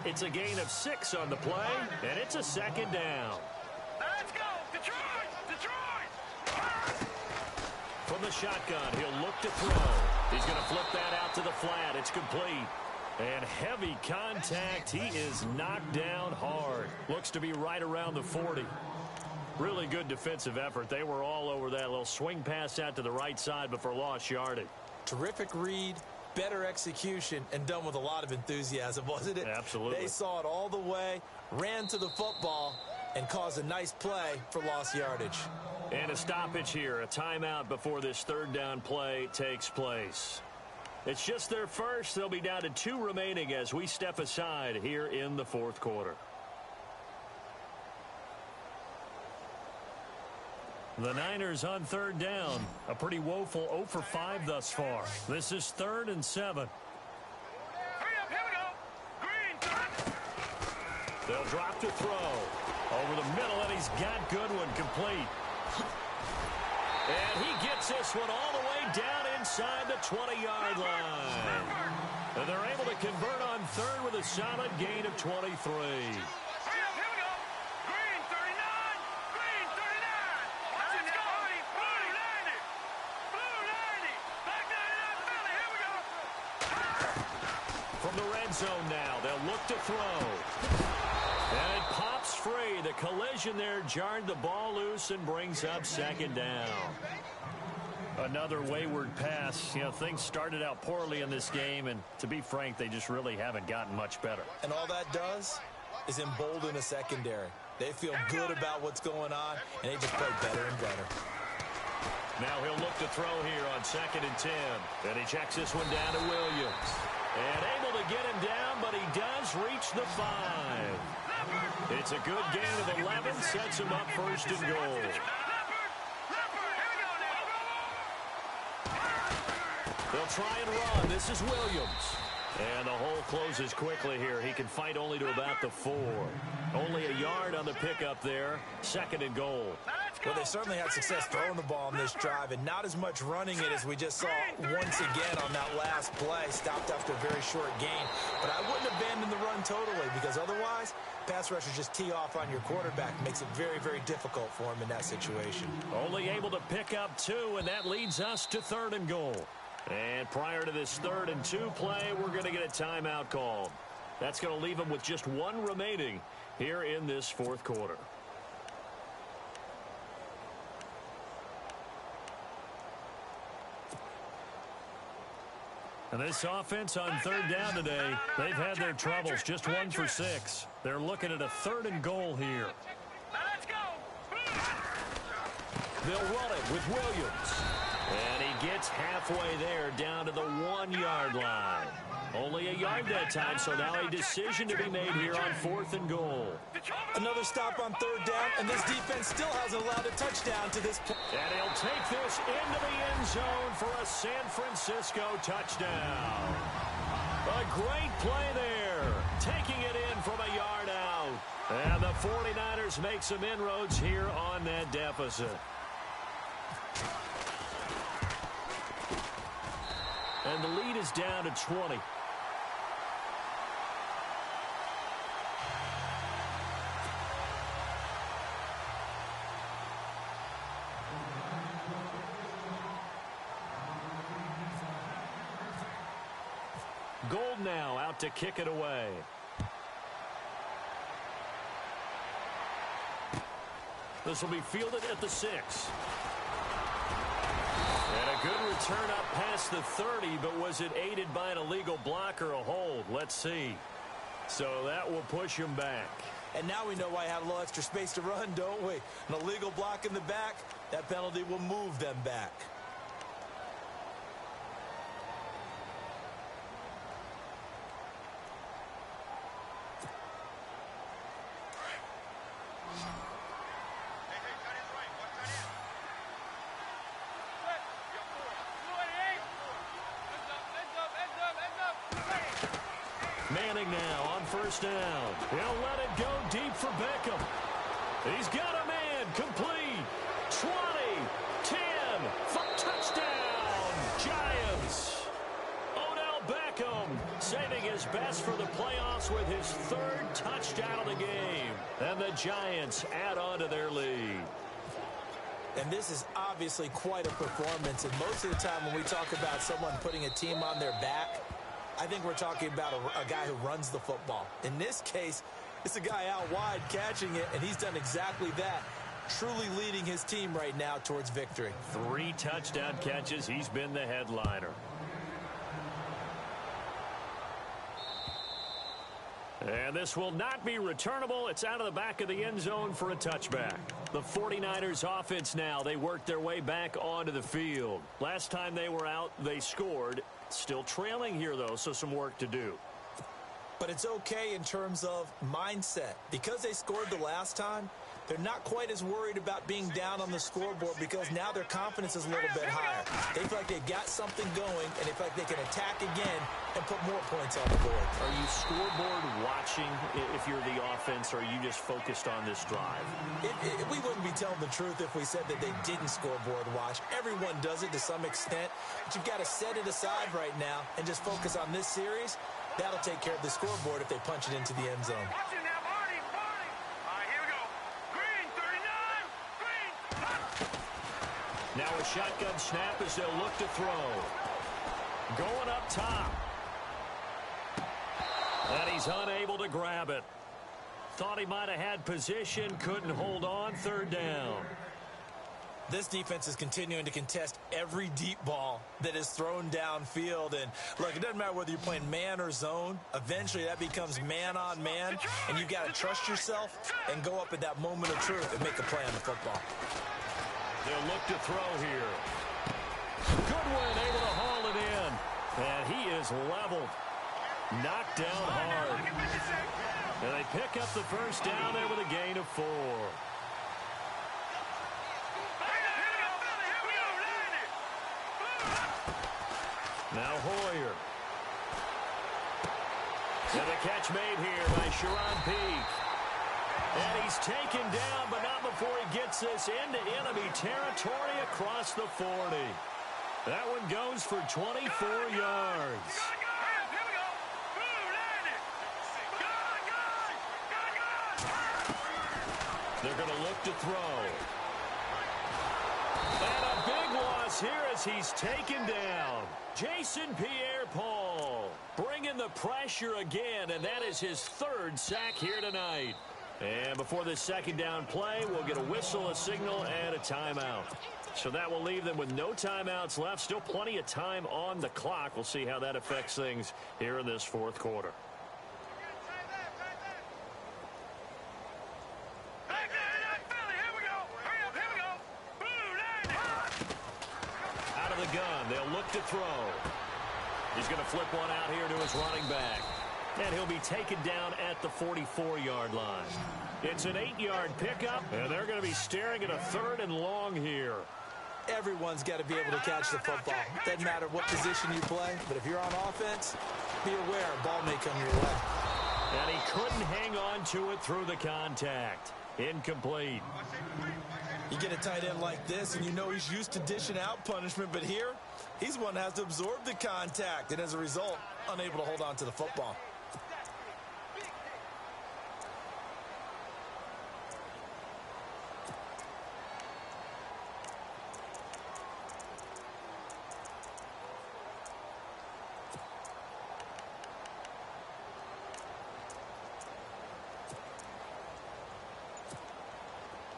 It's a gain of 6 on the play, and it's a second down. Let's go, Detroit! Detroit! From the shotgun, he'll look to throw. He's going to flip that out to the flat. It's complete. And heavy contact. He is knocked down hard. Looks to be right around the 40. Really good defensive effort. They were all over that little swing pass out to the right side, but for lost yardage. Terrific read, better execution, and done with a lot of enthusiasm, wasn't it? Absolutely. They saw it all the way, ran to the football, and caused a nice play for lost yardage. And a stoppage here, a timeout before this third down play takes place. It's just their first. They'll be down to 2 remaining as we step aside here in the fourth quarter. The Niners on third down. A pretty woeful 0 for 5 thus far. This is 3rd and 7. Hurry up, here we go. Green. They'll drop to throw. Over the middle, and he's got Goodwin complete. And he gets this one all the way down inside the 20-yard line. And they're able to convert on third with a solid gain of 23. From the red zone now, they'll look to throw. And it pops free. The collision there jarred the ball loose and brings up second down. Another wayward pass. You know, things started out poorly in this game, and to be frank, they just really haven't gotten much better. And all that does is embolden a secondary. They feel good about what's going on, and they just play better and better. Now he'll look to throw here on 2nd and 10. And he checks this one down to Williams. And able to get him down, but he does reach the 5. It's a good gain of 11, sets him up 1st and goal. They'll try and run. This is Williams. And the hole closes quickly here. He can fight only to about the 4. Only a yard on the pickup there. 2nd and goal. Well, they certainly had success throwing the ball on this drive, and not as much running it as we just saw once again on that last play. Stopped after a very short gain. But I wouldn't abandon the run totally, because otherwise, pass rushers just tee off on your quarterback. Makes it very, very difficult for him in that situation. Only able to pick up 2, and that leads us to 3rd and goal. And prior to this 3rd and 2 play, we're going to get a timeout called. That's going to leave them with just 1 remaining here in this 4th quarter. And this offense on 3rd down today, they've had their troubles. Just 1 for 6. They're looking at a 3rd and goal here. They'll run it with Williams. And he gets halfway there down to the 1-yard line. Only a yard that time, so now a decision to be made here on 4th and goal. Another stop on 3rd down, and this defense still hasn't allowed a touchdown to this point. And he'll take this into the end zone for a San Francisco touchdown. A great play there, taking it in from a yard out. And the 49ers make some inroads here on that deficit. And the lead is down to 20. Gold now out to kick it away. This will be fielded at the 6. And a good return up past the 30, but was it aided by an illegal block or a hold? Let's see. So that will push him back. And now we know why I had a little extra space to run, don't we? An illegal block in the back, that penalty will move them back. Manning now on 1st down. He'll let it go deep for Beckham. He's got a man complete. 20, 10, touchdown, Giants. Odell Beckham saving his best for the playoffs with his 3rd touchdown of the game. And the Giants add on to their lead. And this is obviously quite a performance. And most of the time when we talk about someone putting a team on their back, I think we're talking about a guy who runs the football. In this case, it's a guy out wide catching it, and he's done exactly that, truly leading his team right now towards victory. 3 touchdown catches. He's been the headliner. And this will not be returnable. It's out of the back of the end zone for a touchback. The 49ers offense now, they worked their way back onto the field. Last time they were out, they scored. Still trailing here, though, so some work to do. But it's okay in terms of mindset. Because they scored the last time, they're not quite as worried about being down on the scoreboard because now their confidence is a little bit higher. They feel like they got something going, and they feel like they can attack again and put more points on the board. Are you scoreboard watching if you're the offense, or are you just focused on this drive? We wouldn't be telling the truth if we said that they didn't scoreboard watch. Everyone does it to some extent, but you've got to set it aside right now and just focus on this series. That'll take care of the scoreboard if they punch it into the end zone. Now a shotgun snap as they'll look to throw. Going up top. And he's unable to grab it. Thought he might have had position, couldn't hold on. 3rd down. This defense is continuing to contest every deep ball that is thrown downfield. And, look, it doesn't matter whether you're playing man or zone. Eventually, that becomes man-on-man, and you've got to trust yourself and go up at that moment of truth and make a play on the football. They'll look to throw here. Goodwin able to haul it in. And he is leveled. Knocked down hard. And they pick up the first down there with a gain of 4. Now Hoyer. And the catch made here by Sharon Peak. And he's taken down, but not before he gets this into enemy territory across the 40. That one goes for 24 yards. They're going to look to throw. And a big loss here as he's taken down. Jason Pierre-Paul bringing the pressure again, and that is his 3rd sack here tonight. And before this second down play, we'll get a whistle, a signal, and a timeout. So that will leave them with no timeouts left. Still plenty of time on the clock. We'll see how that affects things here in this 4th quarter. Out of the gun, they'll look to throw. He's going to flip one out here to his running back. And he'll be taken down at the 44-yard line. It's an 8-yard pickup, and they're going to be staring at a 3rd and long here. Everyone's got to be able to catch the football. Doesn't matter what position you play, but if you're on offense, be aware a ball may come your way. And he couldn't hang on to it through the contact. Incomplete. You get a tight end like this, and you know he's used to dishing out punishment, but here, he's one that has to absorb the contact, and as a result, unable to hold on to the football.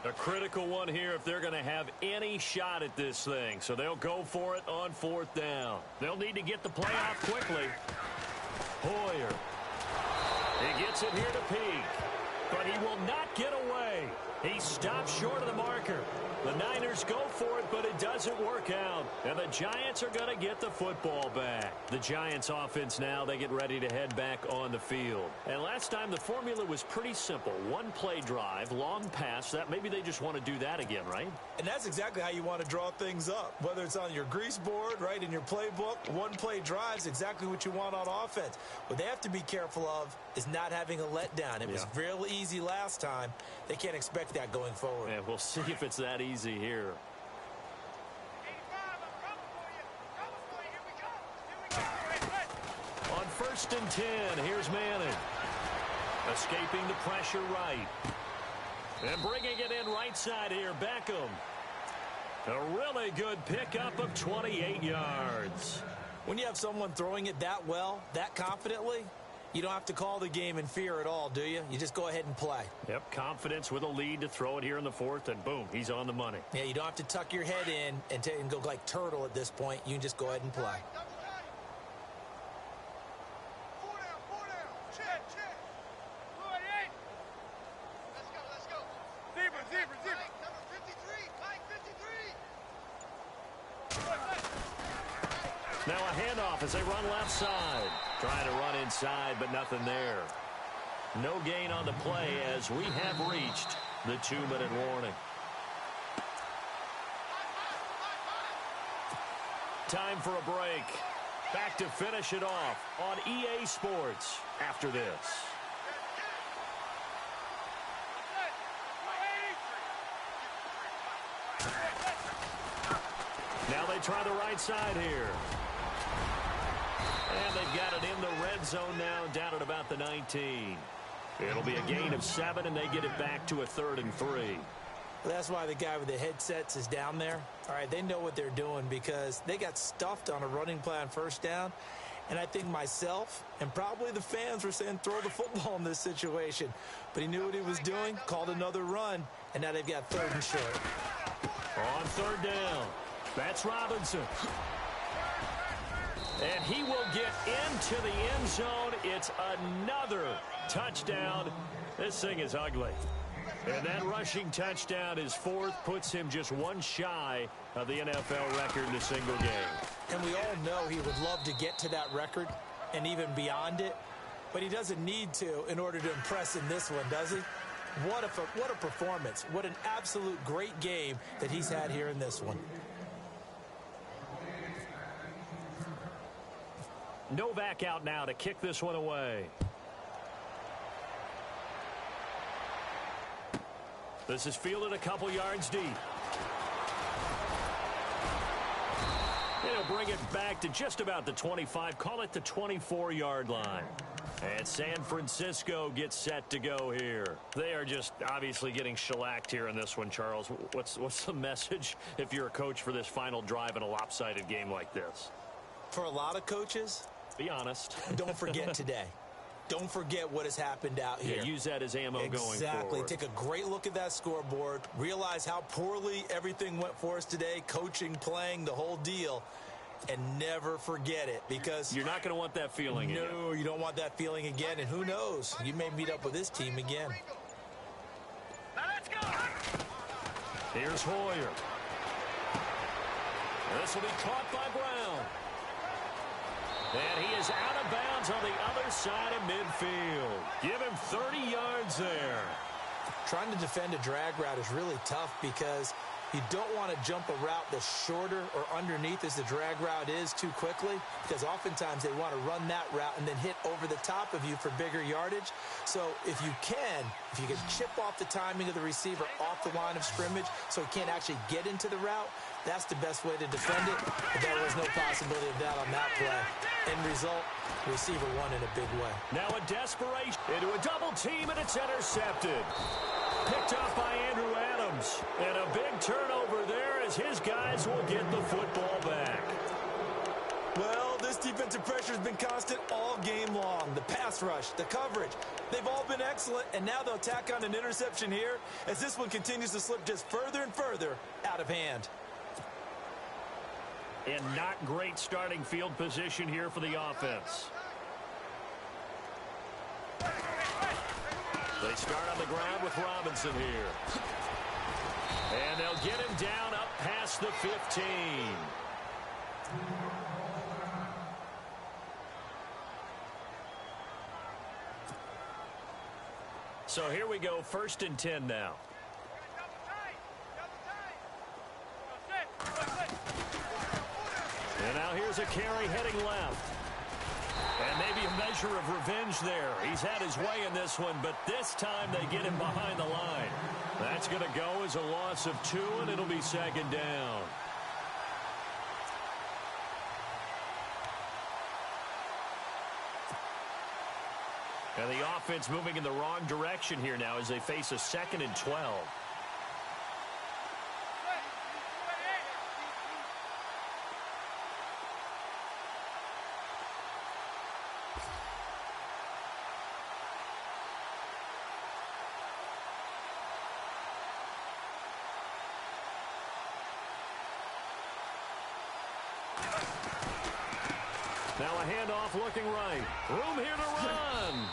A critical one here if they're going to have any shot at this thing. So they'll go for it on 4th down. They'll need to get the play off quickly. Hoyer. He gets it here to Peak. But he will not get away. He stops short of the marker. The Niners go for it, but it doesn't work out. And the Giants are going to get the football back. The Giants offense now, they get ready to head back on the field. And last time the formula was pretty simple. 1 play drive, long pass. That maybe they just want to do that again, right? And that's exactly how you want to draw things up. Whether it's on your grease board, right, in your playbook, 1 play drive is exactly what you want on offense. What they have to be careful of is not having a letdown. It was real easy last time. They can't expect that going forward. And we'll see if it's that easy here. On 1st and 10, here's Manning. Escaping the pressure right. And bringing it in right side here, Beckham. A really good pickup of 28 yards. When you have someone throwing it that well, that confidently, you don't have to call the game in fear at all, do you? You just go ahead and play. Yep, confidence with a lead to throw it here in the 4th, and boom, he's on the money. Yeah, you don't have to tuck your head in and go like turtle at this point. You can just go ahead and play. Now a handoff as they run left side. Trying to run inside, but nothing there. No gain on the play as we have reached the 2-minute warning. Time for a break. Back to finish it off on EA Sports after this. Now they try the right side here. And they've got it in the red zone now, down at about the 19. It'll be a gain of 7, and they get it back to a 3rd and 3. Well, that's why the guy with the headsets is down there. All right, they know what they're doing because they got stuffed on a running play on 1st down. And I think myself and probably the fans were saying throw the football in this situation. But he knew what he was doing, called another run, and now they've got 3rd and short. On third down, that's Robinson. And he will get into the end zone. It's another touchdown. This thing is ugly. And that rushing touchdown, his fourth, puts him just one shy of the NFL record in a single game. And we all know he would love to get to that record and even beyond it, but he doesn't need to in order to impress in this one, does he? What a performance. What an absolute great game that he's had here in this one. Novak out now to kick this one away. This is fielded a couple yards deep. It'll bring it back to just about the 25. Call it the 24-yard line. And San Francisco gets set to go here. They are just obviously getting shellacked here in this one, Charles. What's the message if you're a coach for this final drive in a lopsided game like this? For a lot of coaches, be honest. Don't forget today. Don't forget what has happened out here. Yeah, use that as ammo going forward. Exactly. Take a great look at that scoreboard. Realize how poorly everything went for us today. Coaching, playing, the whole deal. And never forget it, because you're not going to want that feeling again. No, you don't want that feeling again. And who knows? You may meet up with this team again. Now let's go. Here's Hoyer. This will be caught by Brown. And he is out of bounds on the other side of midfield. Give him 30 yards there. Trying to defend a drag route is really tough because you don't want to jump a route that's shorter or underneath as the drag route is too quickly, because oftentimes they want to run that route and then hit over the top of you for bigger yardage. So if you can chip off the timing of the receiver off the line of scrimmage so he can't actually get into the route, that's the best way to defend it. But there was no possibility of that on that play. End result, receiver won in a big way. Now a desperation into a double team, and it's intercepted. Picked up by Andrew Adams. And a big turnover there as his guys will get the football back. Well, this defensive pressure has been constant all game long. The pass rush, the coverage, they've all been excellent, and now they'll tack on an interception here as this one continues to slip just further and further out of hand. And not great starting field position here for the offense. They start on the ground with Robinson here. And they'll get him down up past the 15. So here we go, 1st and 10 now. And now here's a carry heading left. And maybe a measure of revenge there. He's had his way in this one, but this time they get him behind the line. That's going to go as a loss of 2, and it'll be 2nd down. And the offense moving in the wrong direction here now as they face a 2nd and 12. Now a handoff looking right. Room here to run.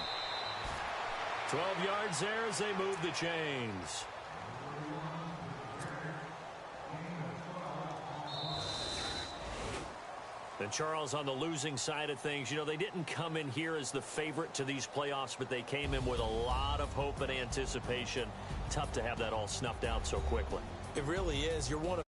12 yards there as they move the chains. And Charles, on the losing side of things, you know, they didn't come in here as the favorite to these playoffs, but they came in with a lot of hope and anticipation. Tough to have that all snuffed out so quickly. It really is. You're one of